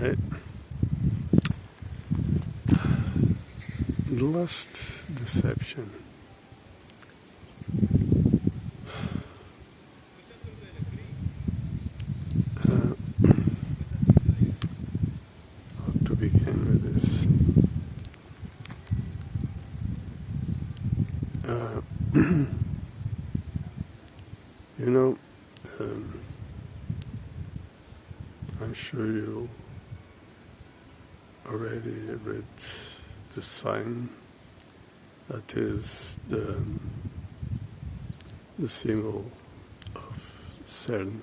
right? Lust, deception. How to begin with this? You know, I'm sure you already read the sign that is the symbol of CERN,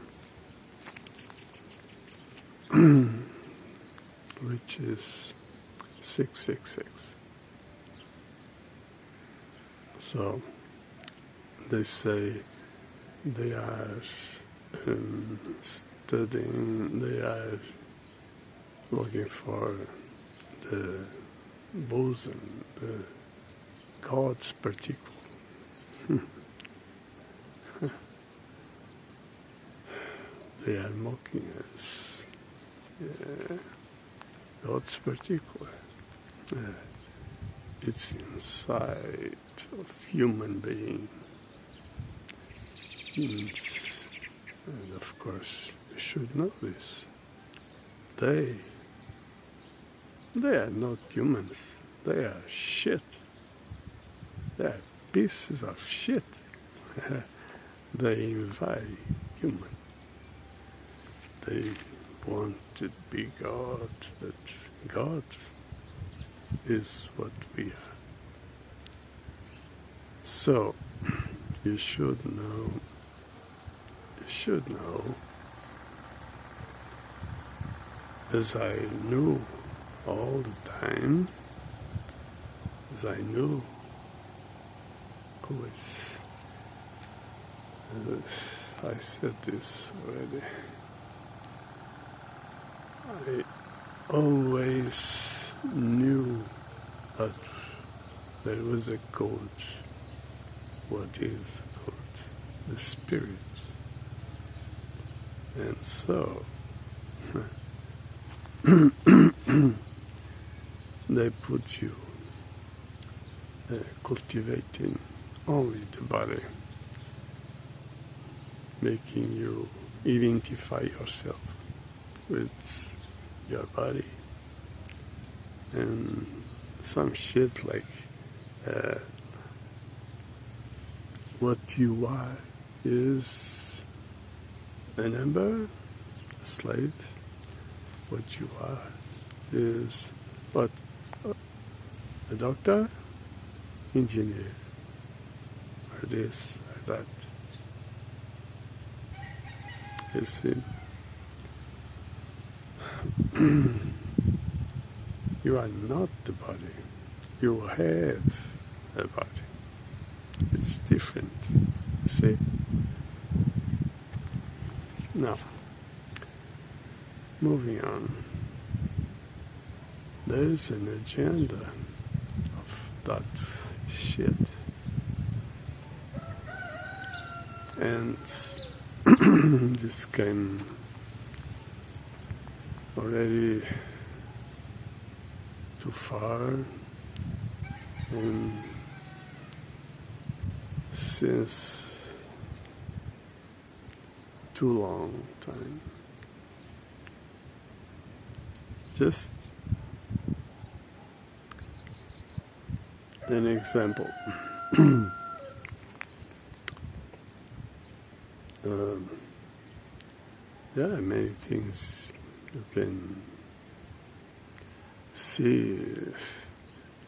which is 666. So they say they are studying, they are looking for the boson, the God's particle. They are mocking us. God's particle. It's inside of human being. And of course, you should know this. They are not humans. They are shit. They are pieces of shit. They invite human. They want to be God, but God is what we are. So, you should know, as I knew all the time, as I knew always, I said this already, I always knew that there was a code. What is the code? The Spirit. And so, they put you cultivating only the body, making you identify yourself with your body, and some shit like what you are is a number, a slave. What you are is what? A doctor, engineer, or this, or that. You see? You are not the body. You have a body. It's different. You see? Now, moving on. There's an agenda of that shit. And this came already too far, and since too long time. Just an example. There are many things you can see,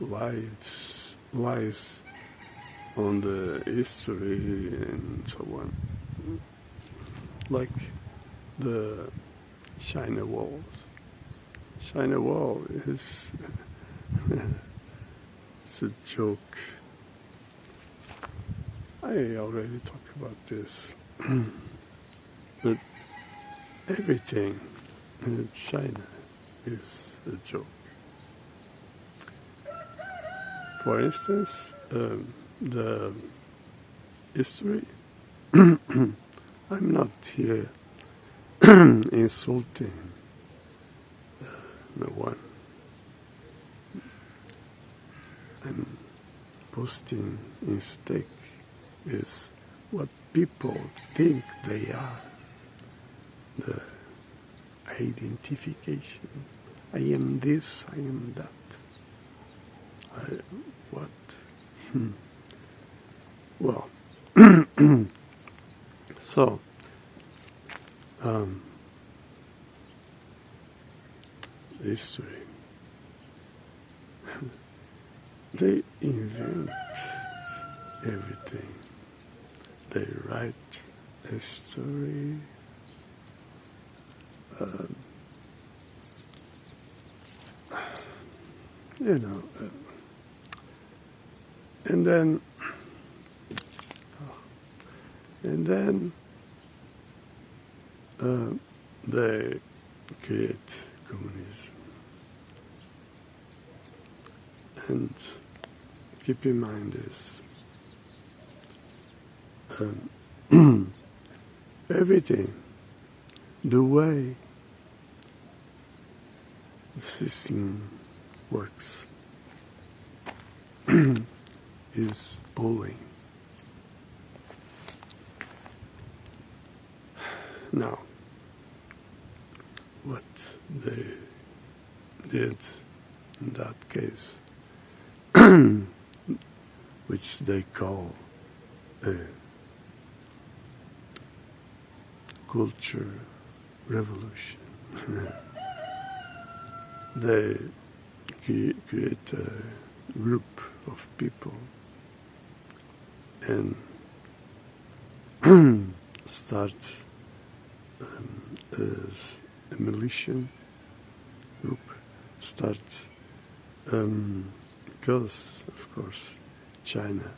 lies on the history and so on, like the China walls. China wall is it's a joke. I already talked about this, but everything in China is a joke. For instance, the history. I'm not here insulting no one. And posting mistake is what people think they are. The identification. I am this, I am that. What? Well, so, history. They invent everything. They write a story. You know, and then they create communism. And keep in mind this, everything, the way the system works is bullying. Now, what they did in that case, which they call a culture revolution, they create a group of people and start as a militia group, start because, of course, China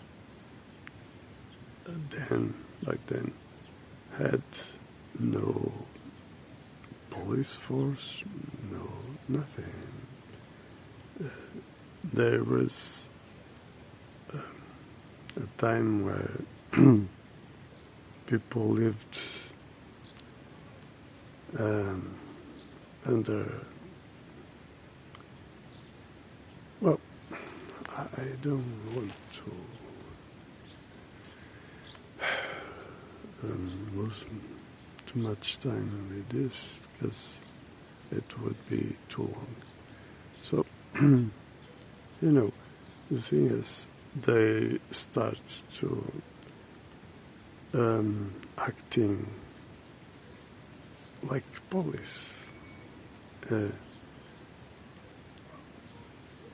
back then, had no police force, no nothing. There was a time where people lived under, well, I don't want to lose too much time with this because it would be too long. So, you know, the thing is, they start to acting like police,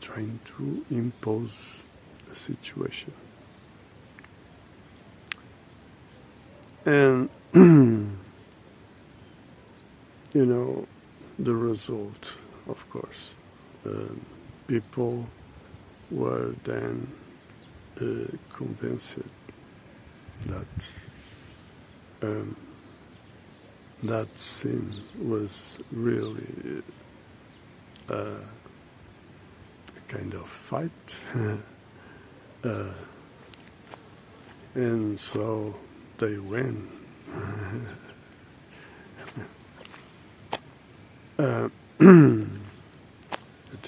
trying to impose a situation. And, you know, the result, of course, people were then convinced that that sin was really a kind of fight, and so they win. But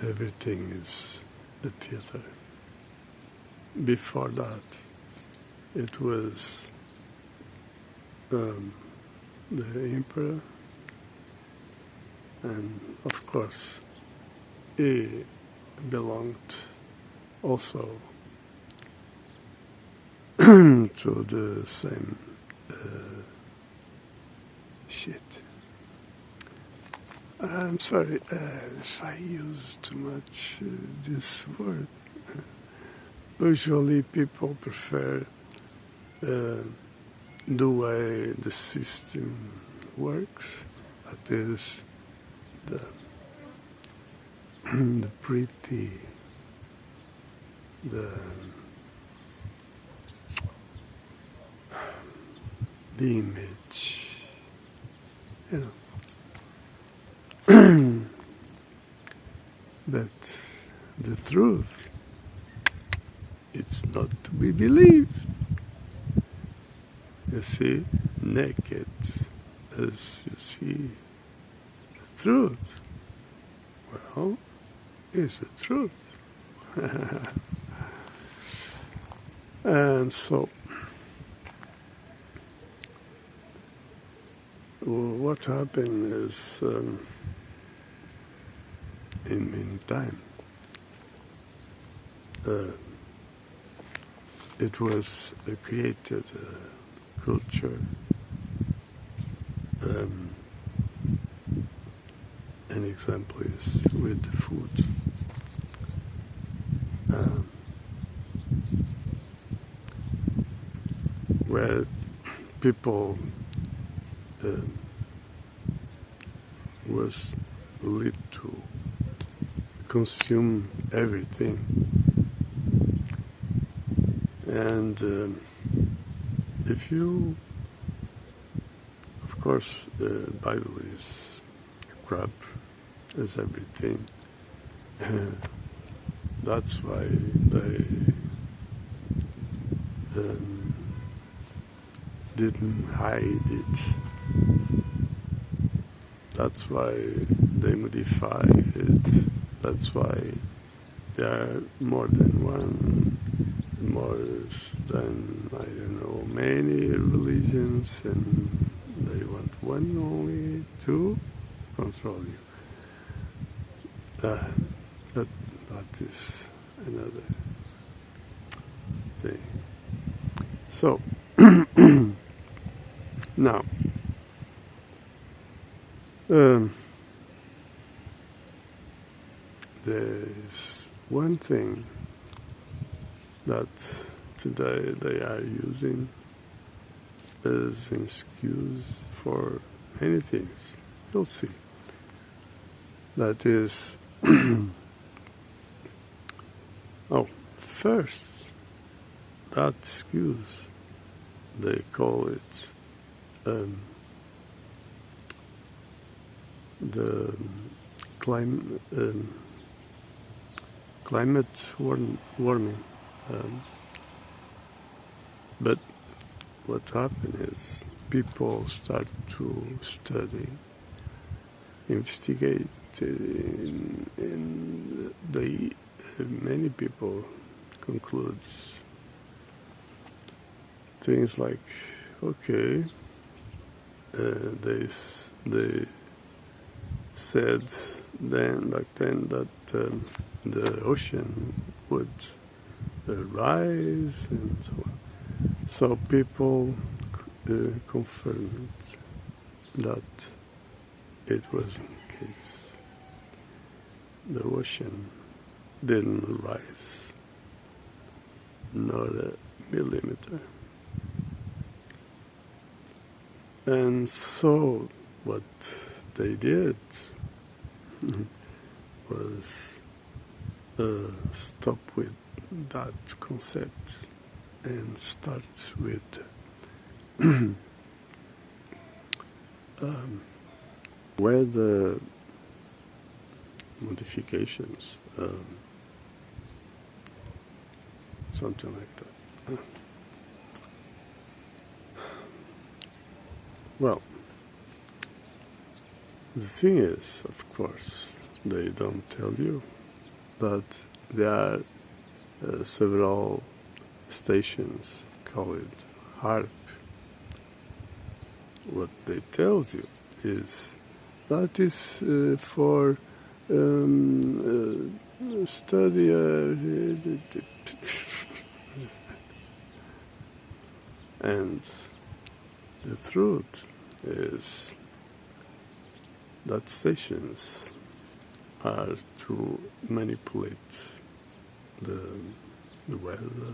everything is a theater. Before that, it was the emperor, and of course, he belonged also to the same shit. I'm sorry if I use too much this word. Usually people prefer the way the system works, that is the pretty, the image, you know. But the truth, it's not to be believed. You see, naked as you see the truth. Well, it's the truth. And so, what happened is, in meantime, it was created a culture. An example is with the food. Where people was led to consume everything. And if you, of course, the Bible is crap as everything. That's why they didn't hide it. That's why they modify it. That's why there are more than one, more than, I don't know, many religions, and they want one only to control you. But that is another thing. So, now, there is one thing that today they are using as an excuse for many things. You'll see. That is, first, that excuse, they call it the climate warming. But what happened is people start to study, investigate, and many people conclude things like, okay, they said back then that the ocean would rise and so on. So people confirmed that it wasn't the case. The ocean didn't rise, not a millimeter. And so what they did was stop with that concept and start with weather modifications, something like that. Well, the thing is, of course, they don't tell you, but there are several stations called HARP. What they tell you is that is for study. And the truth is that stations are to manipulate the weather,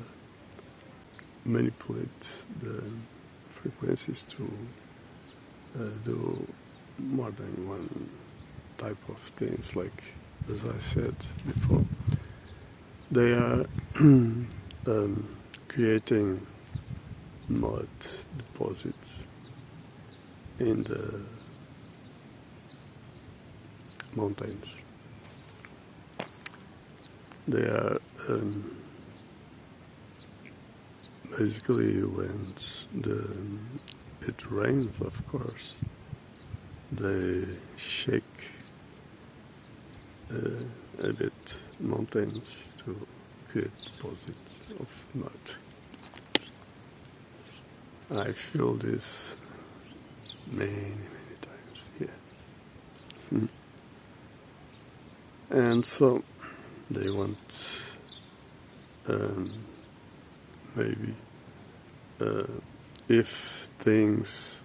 manipulate the frequencies to do more than one type of things, like, as I said before. They are creating mud deposits in the mountains. They are basically, when it rains, of course, they shake a bit mountains to create deposits of mud. I feel this many times here. And so they want maybe if things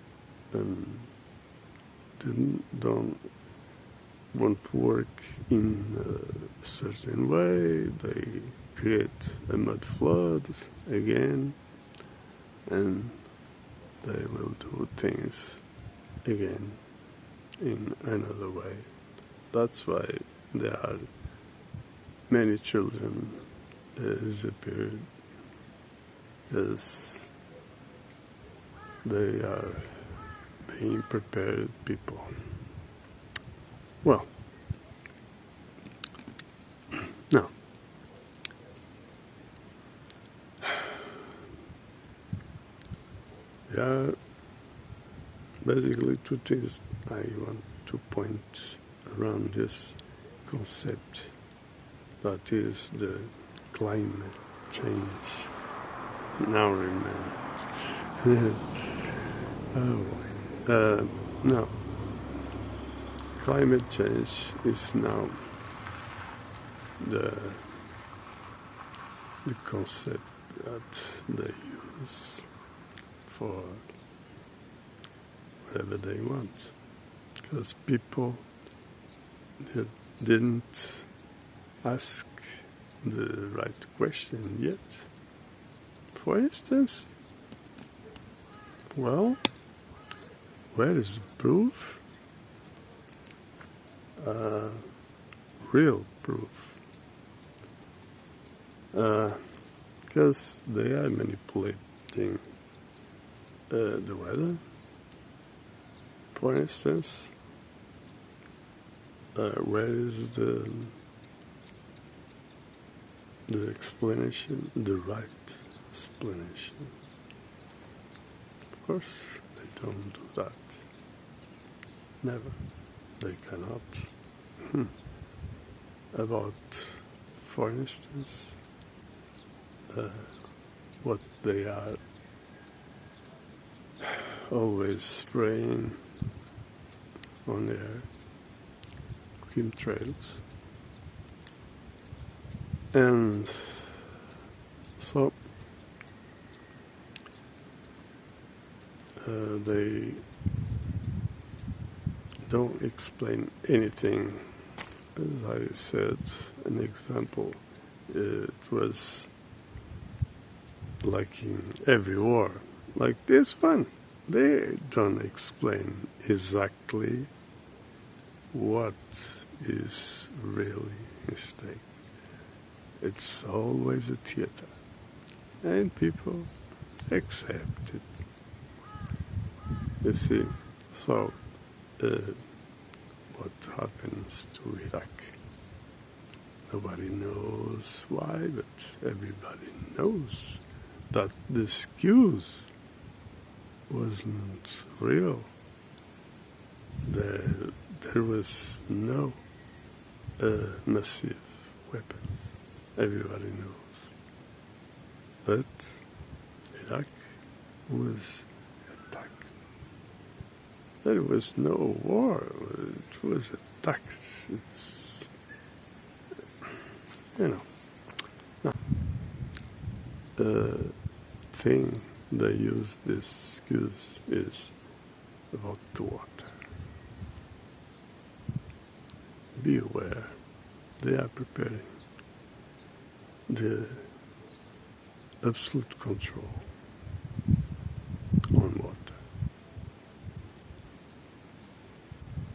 won't work in a certain way, they create a mud flood again, and they will do things again in another way. That's why there are many children disappeared, because they are being prepared people. Well, now, there are basically two things I want to point around this concept, that is the climate change. Now remember. No. Climate change is now the concept that they use for whatever they want, because people didn't ask the right question yet. For instance, well, where is the proof? Real proof. Because they are manipulating the weather. For instance, where is the explanation, the right explanation? Of course, they don't do that. Never. They cannot. About, for instance, what they are always spraying on their chemtrails. And so they don't explain anything. As I said, an example, it was like in every war, like this one, they don't explain exactly what is really at stake. It's always a theater, and people accept it. You see, so what happens to Iraq? Nobody knows why, but everybody knows that the excuse wasn't real. There was no massive weapons. Everybody knows. But Iraq was attacked. There was no war. It was attacked. It's, Now, the thing they use this excuse is about the water. Be aware, they are preparing the absolute control on water.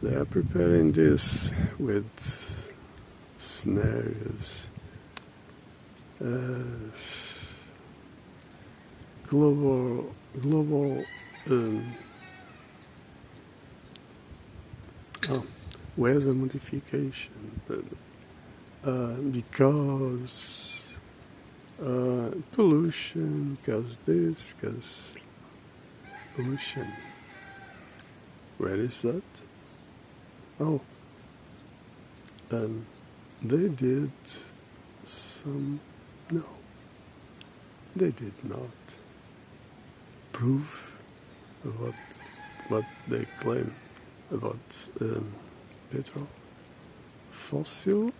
They are preparing this with scenarios, global weather modification, because pollution, because this, because pollution. Where is that? Oh, they did some, no, they did not prove what they claim about petrol. Fossil,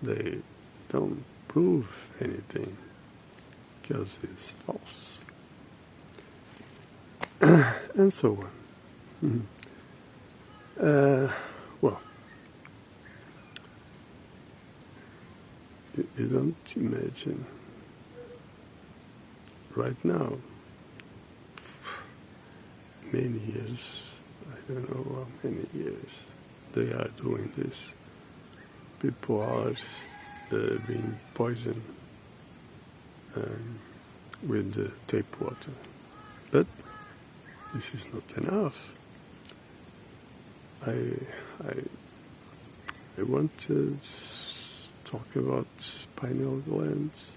they don't prove anything because it's false. And so on. Well, you don't imagine right now, many years, I don't know how many years they are doing this. People are being poisoned with the tap water. But this is not enough. I want to talk about pineal glands.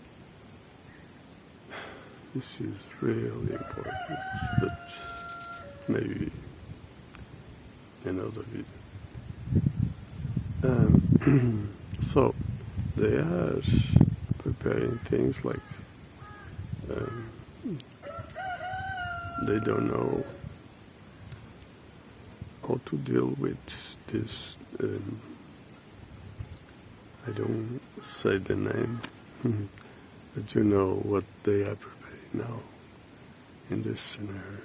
This is really important, but maybe another video. So they are preparing things like they don't know how to deal with this. I don't say the name, but you know what they are preparing now in this scenario.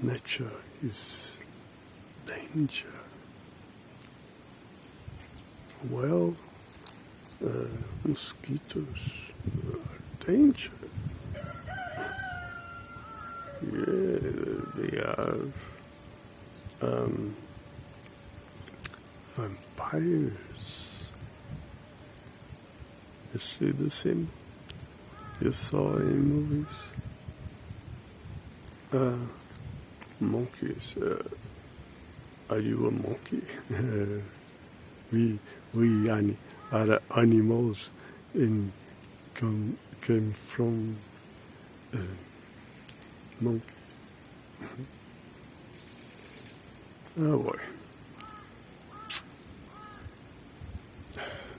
Nature is danger. Well, mosquitoes are danger. Yeah, they are vampires. You see the same you saw in movies? Monkeys. Are you a monkey? we are animals and came from monkey. Oh boy.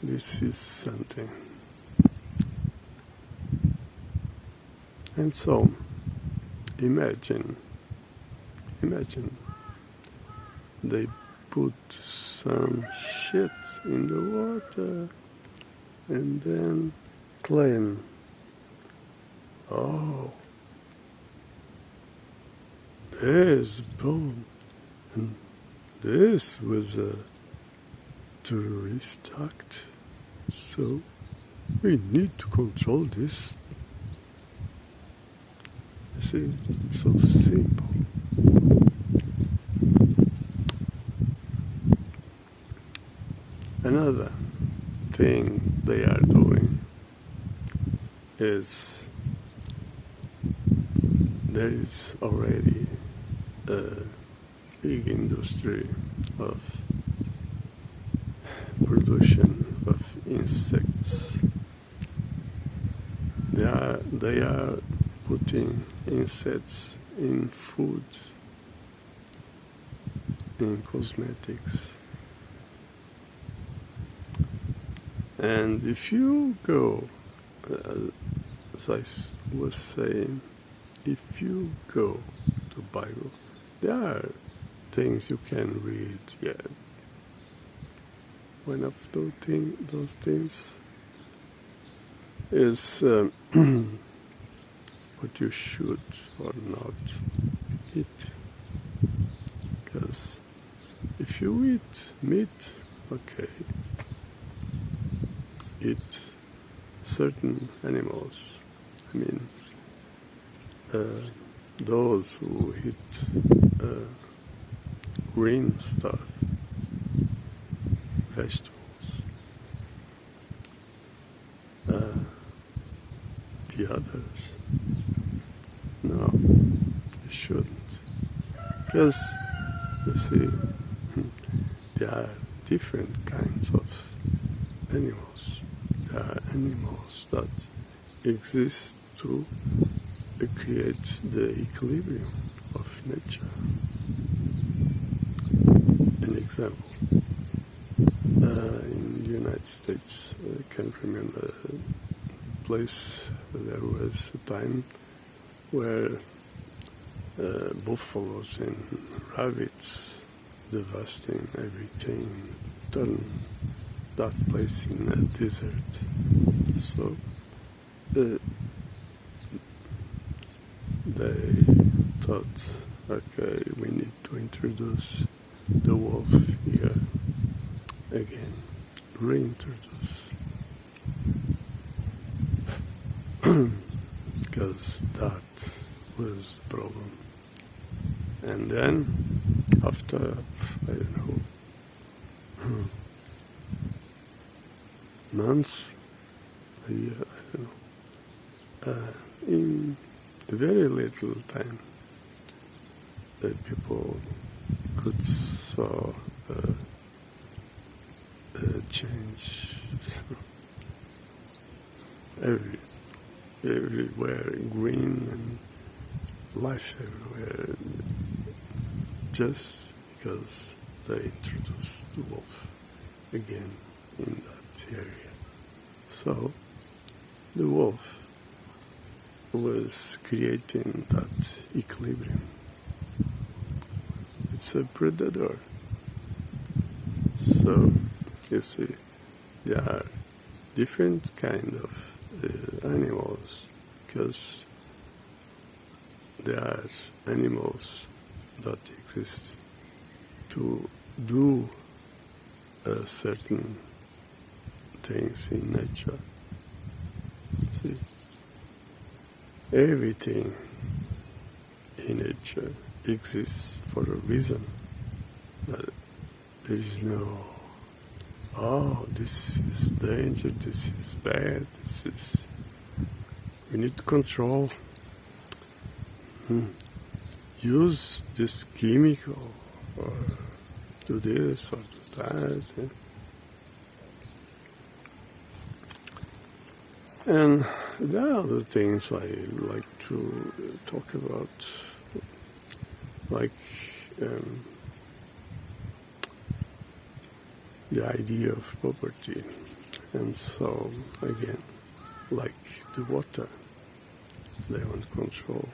This is something. And so, imagine they put some shit in the water and then claim, oh, there's bone, and this was a terrorist act, so we need to control this. You see, it's so simple. Another thing they are doing is there is already a big industry of production of insects. They are putting insects in food, in cosmetics. And if you go, as I was saying, if you go to Bible, there are things you can read. Yeah. One of those things is what you should or not eat. Because if you eat meat, okay, eat certain animals. I mean, those who eat green stuff, vegetables, the others, no, you shouldn't. Because, you see, there are different kinds of animals. There are animals that exists to create the equilibrium of nature. An example, in the United States, I can't remember a place, there was a time where buffaloes and rabbits devastating everything, turned that place in a desert. So they thought, okay, we need to introduce the wolf here again, reintroduce, because that was the problem. And then after, I don't know, months, a year, I don't know, in very little time, the people could saw a change everywhere, green and life everywhere, just because they introduced the wolf again in that area. So the wolf was creating that equilibrium. It's a predator. So you see, there are different kind of animals, because there are animals that exist to do certain things in nature. See, everything in nature exists for a reason. But there is no, oh, this is danger, this is bad, we need to control. Use this chemical, or do this or do that. And there are other things I like to talk about, like the idea of property. And so, again, like the water, they want control.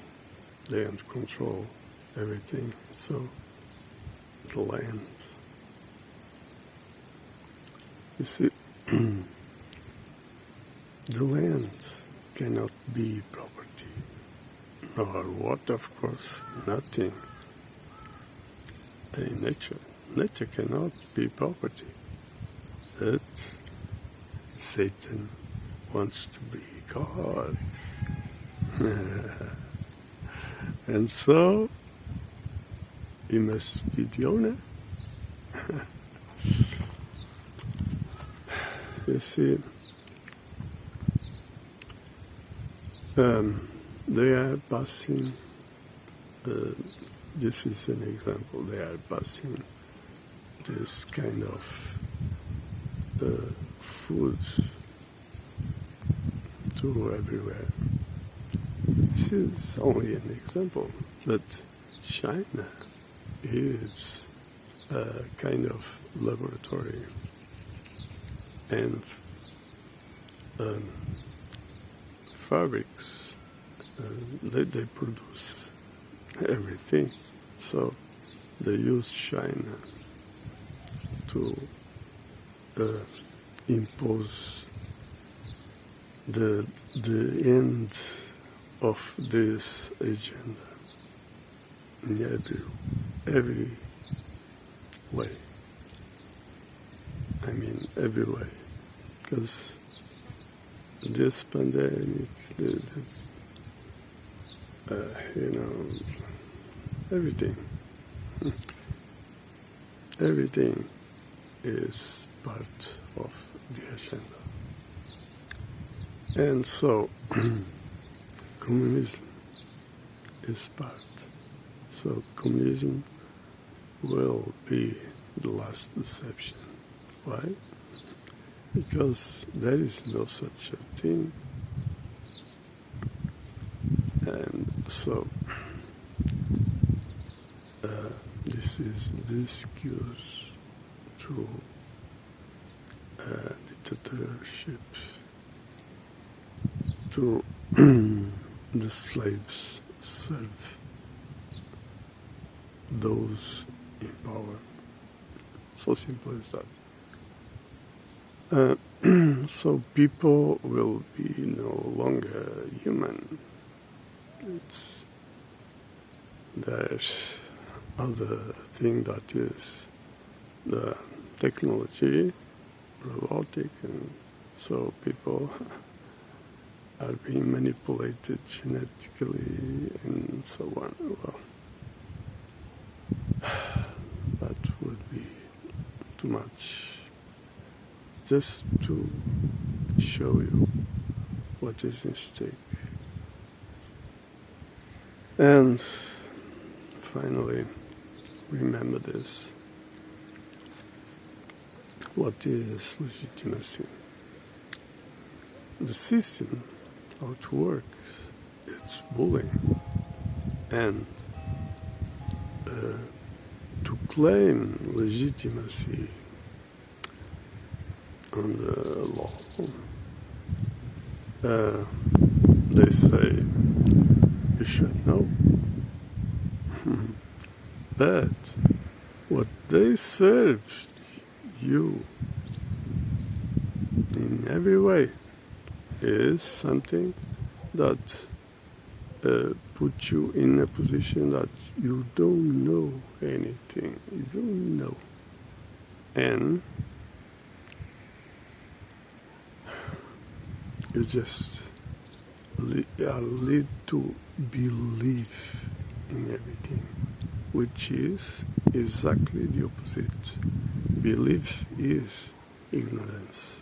They want control everything. So, the land. You see, the land cannot be property, nor water, of course, nothing. In nature cannot be property. But Satan wants to be God. And so, he must be the owner. You see, they are passing, this is an example, they are passing this kind of food to everywhere. This is only an example, but China is a kind of laboratory, and fabrics, they produce everything. So they use China to impose the end of this agenda in every way. I mean, every way. Because this pandemic, this, everything is part of the agenda. And so, communism is part. So communism will be the last deception. Why? Because there is no such a thing. And so this is the excuse to dictatorship, to the slaves serve those in power. So simple as that. So people will be no longer human. There's other thing that is the technology, robotic, and so people are being manipulated genetically and so on. Well, that would be too much. Just to show you what is in stake. And finally, remember this. What is legitimacy? The system, how it works, it's bullying. And to claim legitimacy on the law, they say you should know. But what they serve you in every way is something that puts you in a position that you don't know anything. You don't know. And you just are led to believe in everything, which is exactly the opposite. Belief is ignorance.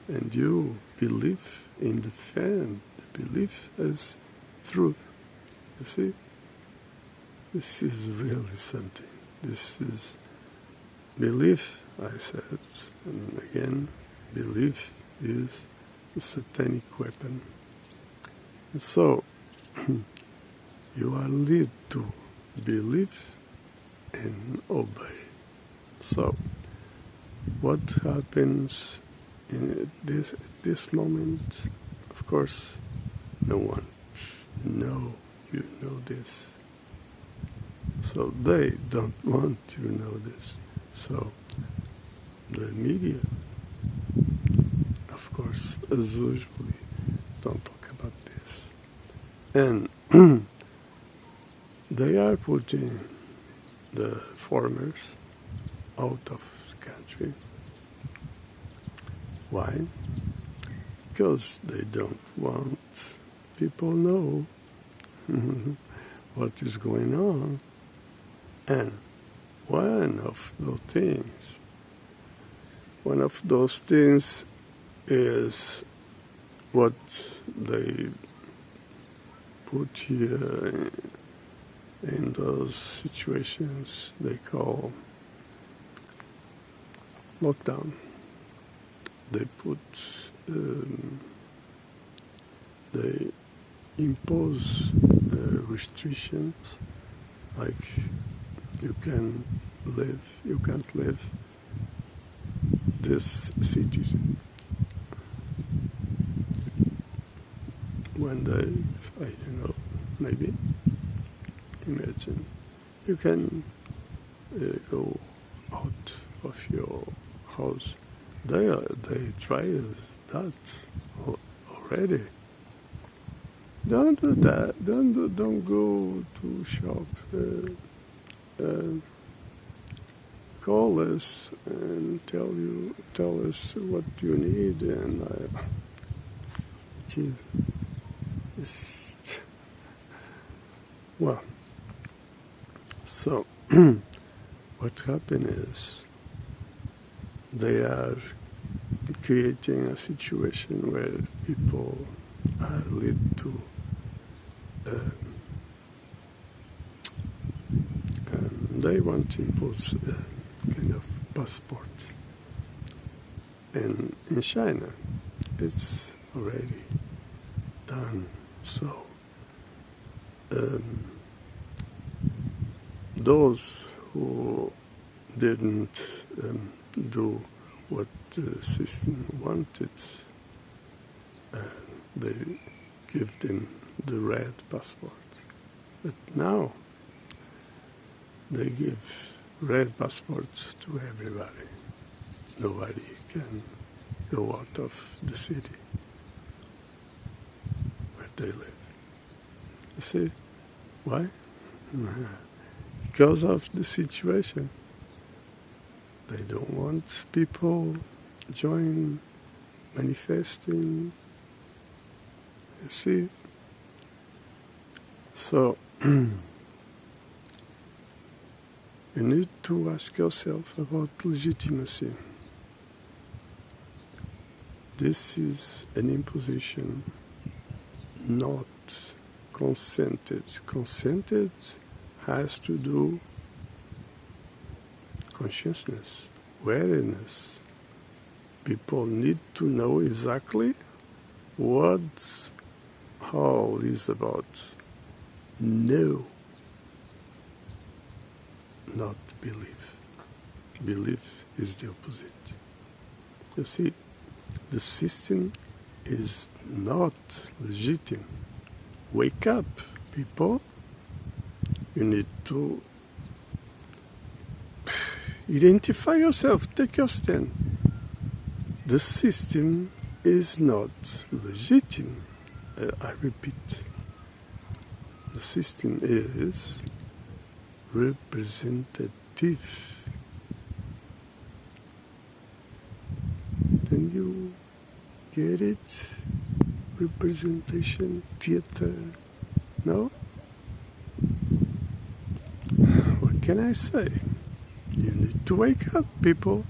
And you believe and defend the belief as truth. You see? This is really something. This is belief, I said, and again, belief is a satanic weapon. And so, you are led to believe and obey. So, what happens in this moment? Of course, no one know you know this. So they don't want you to know this. So the media, of course, as usually, don't talk about this. And they are putting the foreigners out of the country. Why? Because they don't want people know what is going on. And one of those things is what they put here in those situations they call lockdown. They they impose restrictions like you can't live this city. One day, I don't know, maybe, imagine, you can go out of your house. They try that already. Don't do that. Don't go to shop. Call us and tell us what you need, and gee, well. So what happened is they are creating a situation where people are led to they want to impose a kind of passport. And in China, it's already done. So um, those who didn't do what the system wanted, they give them the red passport. But now they give red passports to everybody. Nobody can go out of the city where they live. You see? Why? Because of the situation. They don't want people join manifesting. You see? So, you need to ask yourself about legitimacy. This is an imposition, not consented. Consented has to do consciousness, awareness. People need to know exactly what all is about. Know, not believe. Belief is the opposite. You see, the system is not legitimate. Wake up, people. You need to identify yourself, take your stand. The system is not legitimate. I repeat, the system is representative. Then you get it? Representation, theater, no? What can I say? You need to wake up, people.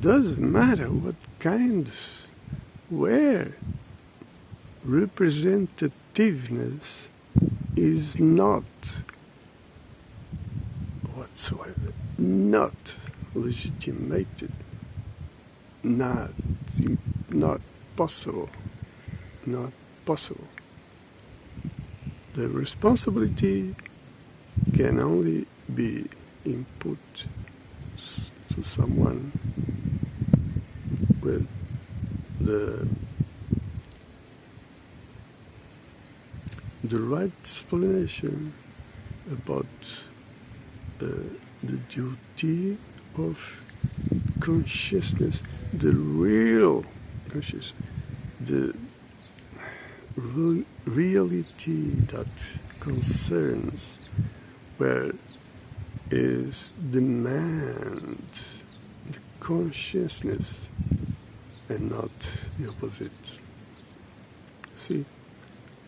Doesn't matter what kind, where. Representativeness is not whatsoever, not legitimated, not possible, not possible. The responsibility can only be input to someone with the right explanation about the duty of consciousness, the real consciousness, the reality that concerns, where is demand, the consciousness, and not the opposite. See,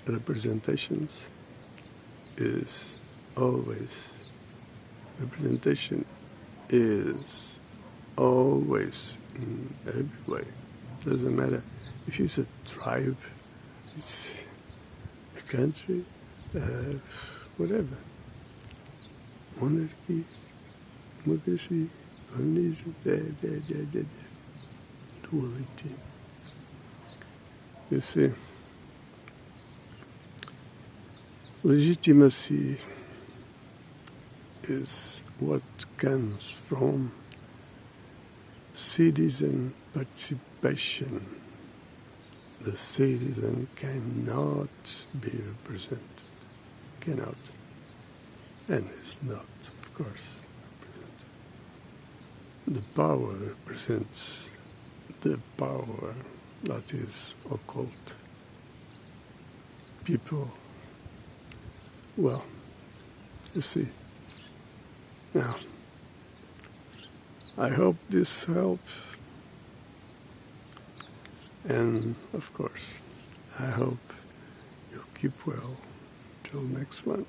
representations is always, representation is always in every way. Doesn't matter if it's a tribe, it's a country, whatever. Monarchy, democracy, communism, duality. You see, legitimacy is what comes from citizen participation. The citizen cannot be represented, cannot, and is not, of course, represented. The power represents the power that is occult. People, well, you see, now, I hope this helps, and of course, I hope you keep well till next month.